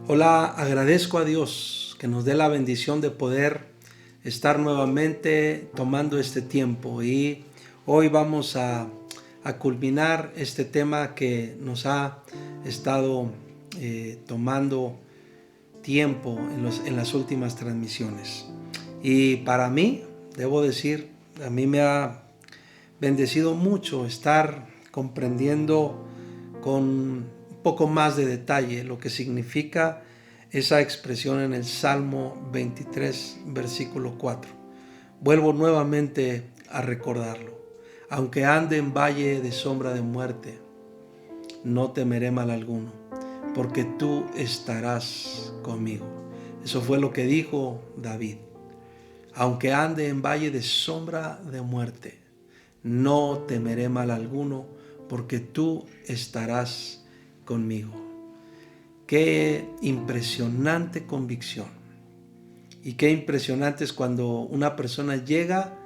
Hola, agradezco a Dios que nos dé la bendición de poder estar nuevamente tomando este tiempo y hoy vamos a culminar este tema que nos ha estado tomando tiempo en las últimas transmisiones. Y para mí, debo decir, a mí me ha bendecido mucho estar comprendiendo con un poco más de detalle lo que significa esa expresión en el Salmo 23, versículo 4. Vuelvo nuevamente a recordarlo. Aunque ande en valle de sombra de muerte, no temeré mal alguno, porque tú estarás conmigo. Eso fue lo que dijo David. Aunque ande en valle de sombra de muerte, no temeré mal alguno, porque tú estarás conmigo. Qué impresionante convicción. Y qué impresionante es cuando una persona llega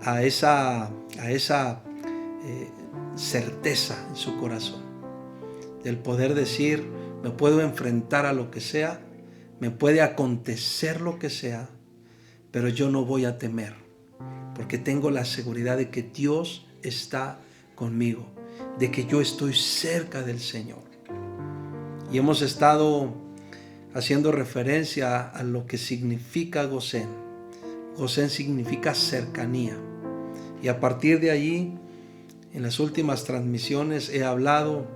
a esa certeza en su corazón. Del poder decir, me puedo enfrentar a lo que sea, me puede acontecer lo que sea, pero yo no voy a temer, porque tengo la seguridad de que Dios está conmigo, de que yo estoy cerca del Señor. Y hemos estado haciendo referencia a lo que significa Gosén. Gosén significa cercanía. Y a partir de allí, en las últimas transmisiones he hablado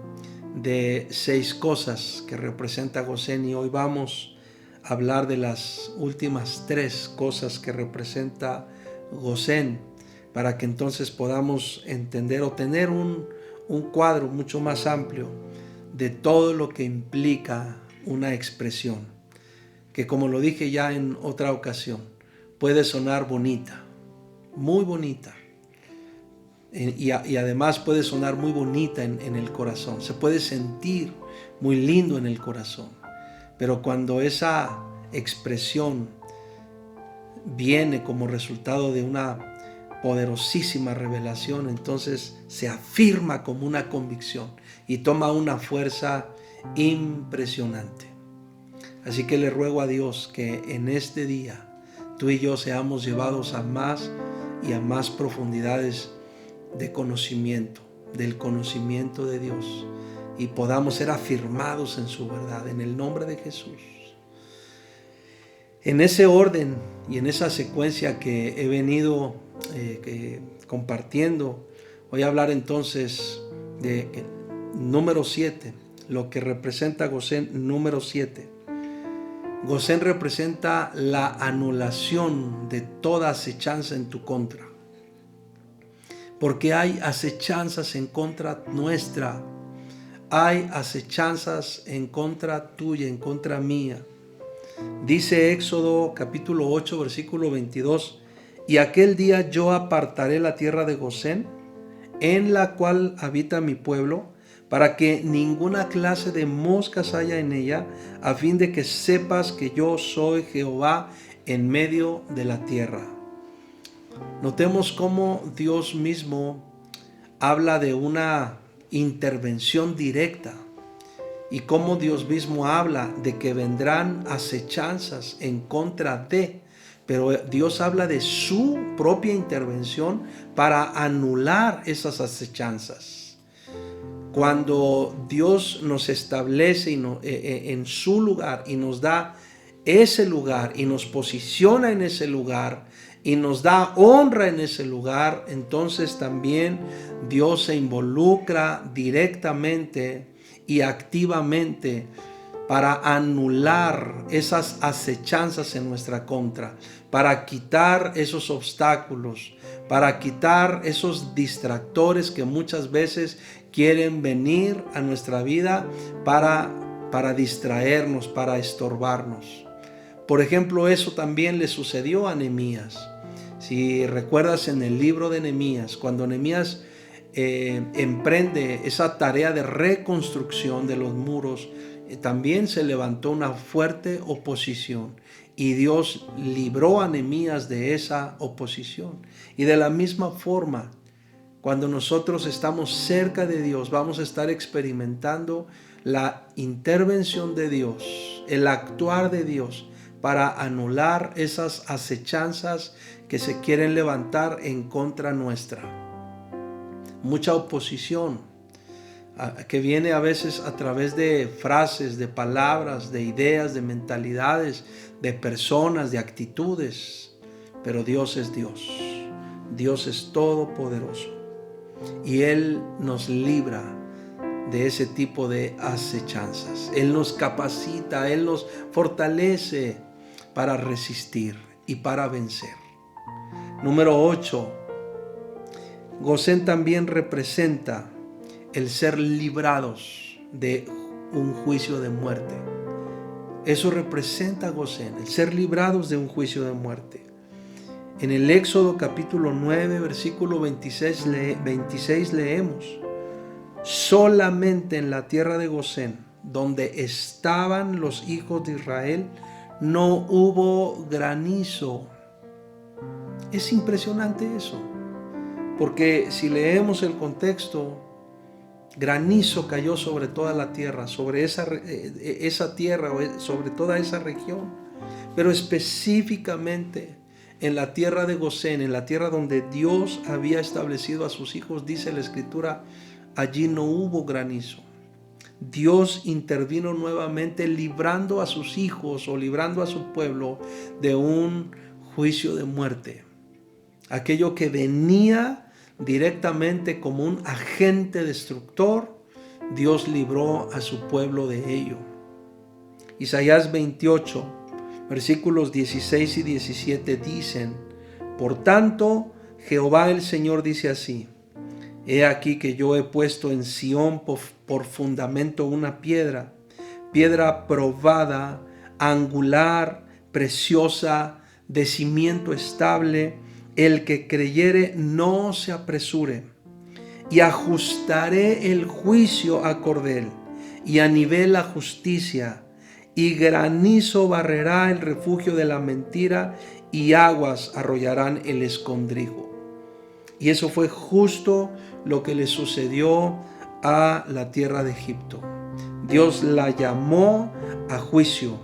de 6 cosas que representa Gosén y hoy vamos a hablar de las últimas 3 cosas que representa Gosén, para que entonces podamos entender o tener un cuadro mucho más amplio de todo lo que implica una expresión, que como lo dije ya en otra ocasión, puede sonar bonita, muy bonita, y además puede sonar muy bonita en el corazón, se puede sentir muy lindo en el corazón, pero cuando esa expresión viene como resultado de una poderosísima revelación, entonces se afirma como una convicción y toma una fuerza impresionante. Así que le ruego a Dios que en este día tú y yo seamos llevados a más y a más profundidades de conocimiento, del conocimiento de Dios, y podamos ser afirmados en su verdad, en el nombre de Jesús. En ese orden y en esa secuencia que he venido compartiendo, voy a hablar entonces de número 7, lo que representa Gosén número 7. Gosén representa la anulación de toda acechanza en tu contra, porque hay acechanzas en contra nuestra, hay acechanzas en contra tuya, en contra mía. Dice Éxodo capítulo 8 versículo 22, y aquel día yo apartaré la tierra de Gosén, en la cual habita mi pueblo, para que ninguna clase de moscas haya en ella, a fin de que sepas que yo soy Jehová en medio de la tierra. Notemos cómo Dios mismo habla de una intervención directa y cómo Dios mismo habla de que vendrán acechanzas en contra de, pero Dios habla de su propia intervención para anular esas acechanzas. Cuando Dios nos establece en su lugar y nos da ese lugar y nos posiciona en ese lugar y nos da honra en ese lugar, entonces también Dios se involucra directamente y activamente para anular esas acechanzas en nuestra contra, para quitar esos obstáculos, para quitar esos distractores que muchas veces quieren venir a nuestra vida para distraernos, para estorbarnos. Por ejemplo, eso también le sucedió a Nehemías. Si recuerdas en el libro de Nehemías, cuando Nehemías emprende esa tarea de reconstrucción de los muros, también se levantó una fuerte oposición y Dios libró a Nehemías de esa oposición. Y de la misma forma, cuando nosotros estamos cerca de Dios, vamos a estar experimentando la intervención de Dios, el actuar de Dios para anular esas acechanzas que se quieren levantar en contra nuestra. Mucha oposición que viene a veces a través de frases, de palabras, de ideas, de mentalidades, de personas, de actitudes. Pero Dios es Dios. Dios es todopoderoso. Y Él nos libra de ese tipo de acechanzas. Él nos capacita, Él nos fortalece para resistir y para vencer. Número 8. Gosén también representa el ser librados de un juicio de muerte. Eso representa Gosén, el ser librados de un juicio de muerte. En el Éxodo capítulo 9, versículo 26 leemos: solamente en la tierra de Gosén, donde estaban los hijos de Israel, no hubo granizo. Es impresionante eso, porque si leemos el contexto, granizo cayó sobre toda la tierra, sobre esa tierra, sobre toda esa región, pero específicamente en la tierra de Gosén, en la tierra donde Dios había establecido a sus hijos, dice la Escritura, allí no hubo granizo. Dios intervino nuevamente librando a sus hijos o librando a su pueblo de un juicio de muerte. Aquello que venía directamente como un agente destructor, Dios libró a su pueblo de ello. Isaías 28, versículos 16 y 17 dicen: por tanto, Jehová el Señor dice así: he aquí que yo he puesto en Sión por fundamento una piedra probada, angular, preciosa, de cimiento estable. El que creyere no se apresure, y ajustaré el juicio a cordel, y a nivel la justicia, y granizo barrerá el refugio de la mentira, y aguas arrollarán el escondrijo. Y eso fue justo lo que le sucedió a la tierra de Egipto. Dios la llamó a juicio.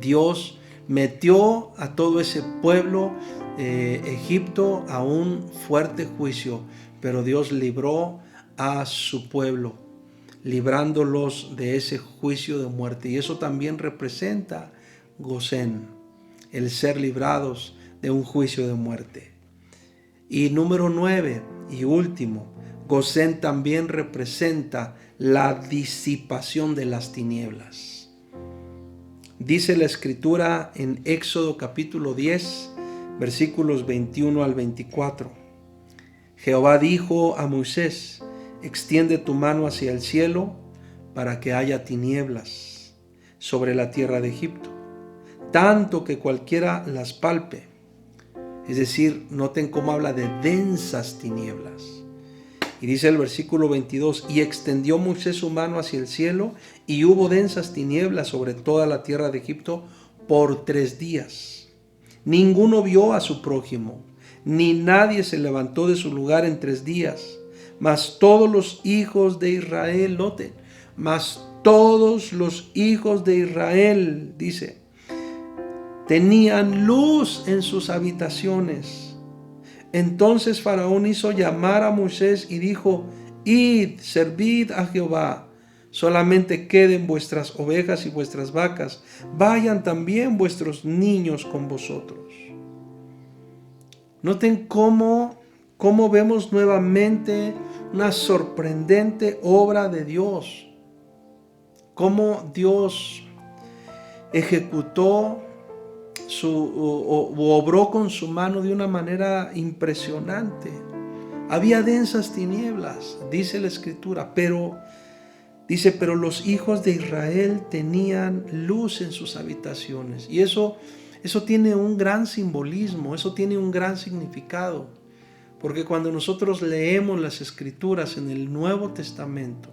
Dios metió a todo ese pueblo Egipto a un fuerte juicio, pero Dios libró a su pueblo, librándolos de ese juicio de muerte. Y eso también representa Gosén, el ser librados de un juicio de muerte. Y número 9 y último, Gosén también representa la disipación de las tinieblas. Dice la Escritura en Éxodo capítulo 10, versículos 21 al 24. Jehová dijo a Moisés: extiende tu mano hacia el cielo para que haya tinieblas sobre la tierra de Egipto, tanto que cualquiera las palpe. Es decir, noten cómo habla de densas tinieblas. Y dice el versículo 22, y extendió Moisés su mano hacia el cielo, y hubo densas tinieblas sobre toda la tierra de Egipto por 3 días. Ninguno vio a su prójimo, ni nadie se levantó de su lugar en 3 días. Mas todos los hijos de Israel, noten, mas todos los hijos de Israel, dice, tenían luz en sus habitaciones. Entonces Faraón hizo llamar a Moisés y dijo: id, servid a Jehová, solamente queden vuestras ovejas y vuestras vacas, vayan también vuestros niños con vosotros. Noten cómo vemos nuevamente una sorprendente obra de Dios, cómo Dios ejecutó obró con su mano de una manera impresionante. Había densas tinieblas, dice la Escritura, pero los hijos de Israel tenían luz en sus habitaciones. Y eso tiene un gran simbolismo, eso tiene un gran significado. Porque cuando nosotros leemos las Escrituras en el Nuevo Testamento,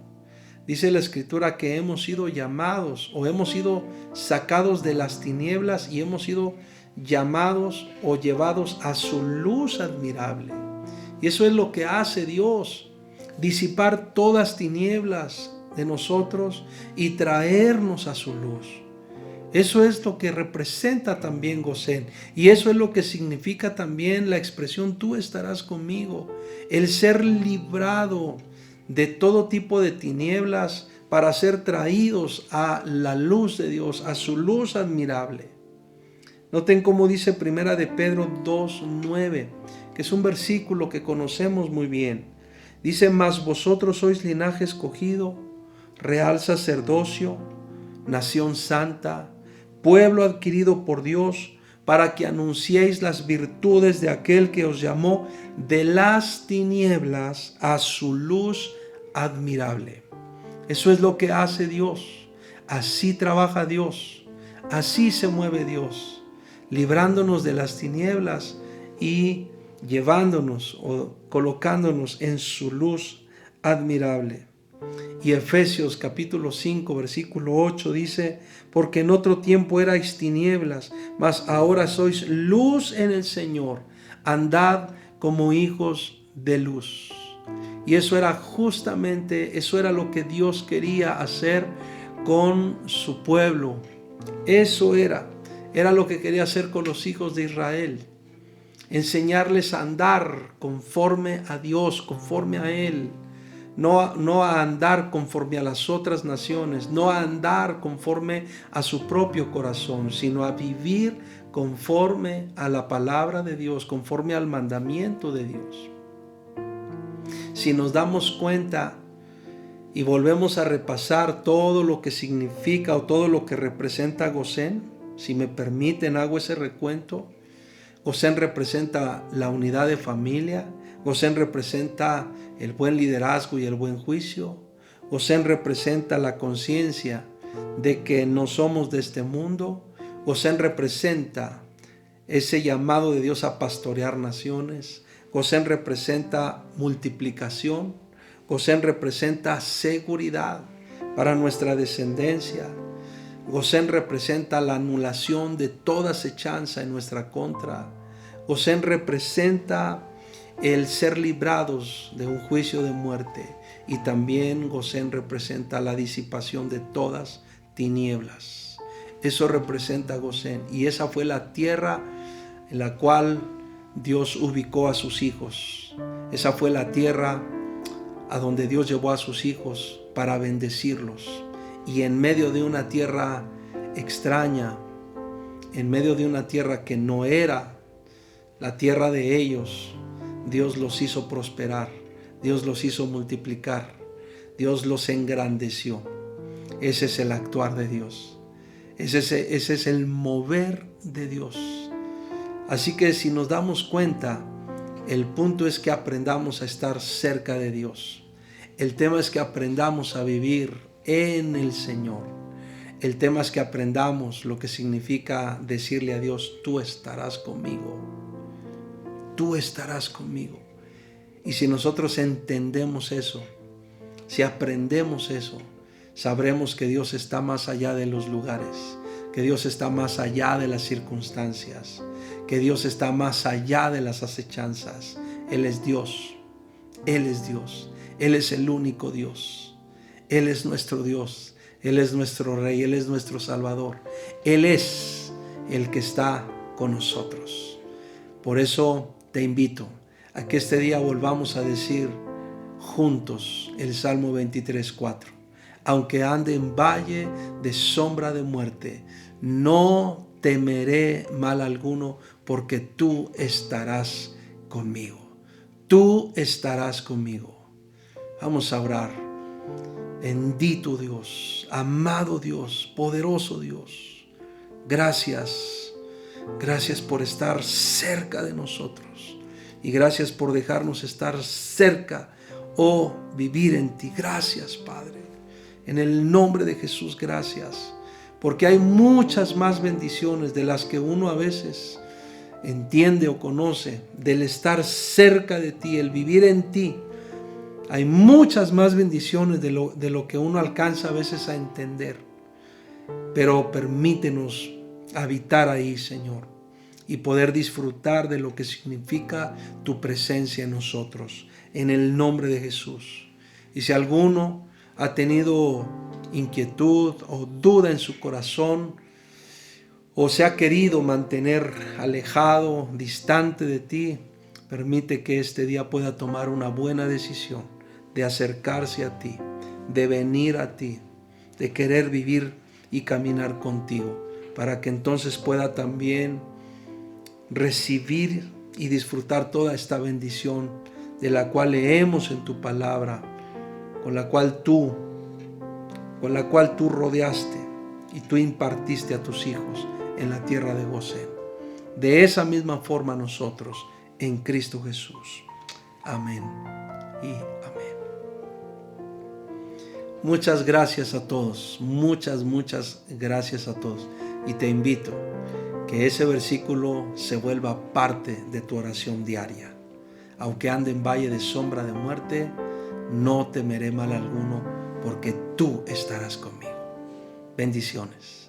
dice la Escritura que hemos sido llamados o hemos sido sacados de las tinieblas y hemos sido llamados o llevados a su luz admirable. Y eso es lo que hace Dios, disipar todas tinieblas de nosotros y traernos a su luz. Eso es lo que representa también Gosén. Y eso es lo que significa también la expresión tú estarás conmigo. El ser librado de todo tipo de tinieblas para ser traídos a la luz de Dios, a su luz admirable. Noten cómo dice Primera de Pedro 2:9, que es un versículo que conocemos muy bien. Dice, mas vosotros sois linaje escogido, real sacerdocio, nación santa, pueblo adquirido por Dios, para que anunciéis las virtudes de aquel que os llamó de las tinieblas a su luz admirable. Eso es lo que hace Dios. Así trabaja Dios. Así se mueve Dios, librándonos de las tinieblas y llevándonos o colocándonos en su luz admirable. Y Efesios capítulo 5 versículo 8 dice, porque en otro tiempo erais tinieblas, mas ahora sois luz en el Señor, andad como hijos de luz. Y eso era justamente, eso era lo que Dios quería hacer con su pueblo. Eso era lo que quería hacer con los hijos de Israel. Enseñarles a andar conforme a Dios, conforme a Él. No a andar conforme a las otras naciones, no a andar conforme a su propio corazón, sino a vivir conforme a la palabra de Dios, conforme al mandamiento de Dios. Si nos damos cuenta y volvemos a repasar todo lo que significa o todo lo que representa Gosén, si me permiten hago ese recuento. Gosén representa la unidad de familia. Gosén representa el buen liderazgo y el buen juicio. Gosén representa la conciencia de que no somos de este mundo. Gosén representa ese llamado de Dios a pastorear naciones. Gosén representa multiplicación. Gosén representa seguridad para nuestra descendencia. Gosén representa la anulación de toda acechanza en nuestra contra. Gosén representa el ser librados de un juicio de muerte, y también Gosén representa la disipación de todas tinieblas. Eso representa Gosén, y esa fue la tierra en la cual Dios ubicó a sus hijos. Esa fue la tierra a donde Dios llevó a sus hijos para bendecirlos. Y en medio de una tierra extraña, en medio de una tierra que no era la tierra de ellos, Dios los hizo prosperar, Dios los hizo multiplicar, Dios los engrandeció. Ese es el actuar de Dios, ese es el mover de Dios. Así que si nos damos cuenta, el punto es que aprendamos a estar cerca de Dios. El tema es que aprendamos a vivir en el Señor. El tema es que aprendamos lo que significa decirle a Dios, tú estarás conmigo. Tú estarás conmigo. Y si nosotros entendemos eso, si aprendemos eso, sabremos que Dios está más allá de los lugares, que Dios está más allá de las circunstancias, que Dios está más allá de las acechanzas. Él es Dios. Él es Dios. Él es el único Dios. Él es nuestro Dios. Él es nuestro Rey. Él es nuestro Salvador. Él es el que está con nosotros. Por eso te invito a que este día volvamos a decir juntos el Salmo 23:4. Aunque ande en valle de sombra de muerte, no temeré mal alguno, porque tú estarás conmigo. Tú estarás conmigo. Vamos a orar. Bendito Dios, amado Dios, poderoso Dios. Gracias. Gracias por estar cerca de nosotros. Y gracias por dejarnos estar cerca o vivir en ti. Gracias, Padre. En el nombre de Jesús, gracias. Porque hay muchas más bendiciones de las que uno a veces entiende o conoce, del estar cerca de ti, el vivir en ti. Hay muchas más bendiciones de lo que uno alcanza a veces a entender. Pero permítenos habitar ahí, Señor, y poder disfrutar de lo que significa tu presencia en nosotros, en el nombre de Jesús. Y si alguno ha tenido inquietud o duda en su corazón, o se ha querido mantener alejado, distante de ti, permite que este día pueda tomar una buena decisión de acercarse a ti, de venir a ti, de querer vivir y caminar contigo, para que entonces pueda también recibir y disfrutar toda esta bendición de la cual leemos en tu palabra, con la cual tú rodeaste y tú impartiste a tus hijos en la tierra de Gosén. De esa misma forma nosotros en Cristo Jesús. Amén y amén. Muchas gracias a todos, muchas gracias a todos. Y te invito que ese versículo se vuelva parte de tu oración diaria. Aunque ande en valle de sombra de muerte, no temeré mal alguno, porque tú estarás conmigo. Bendiciones.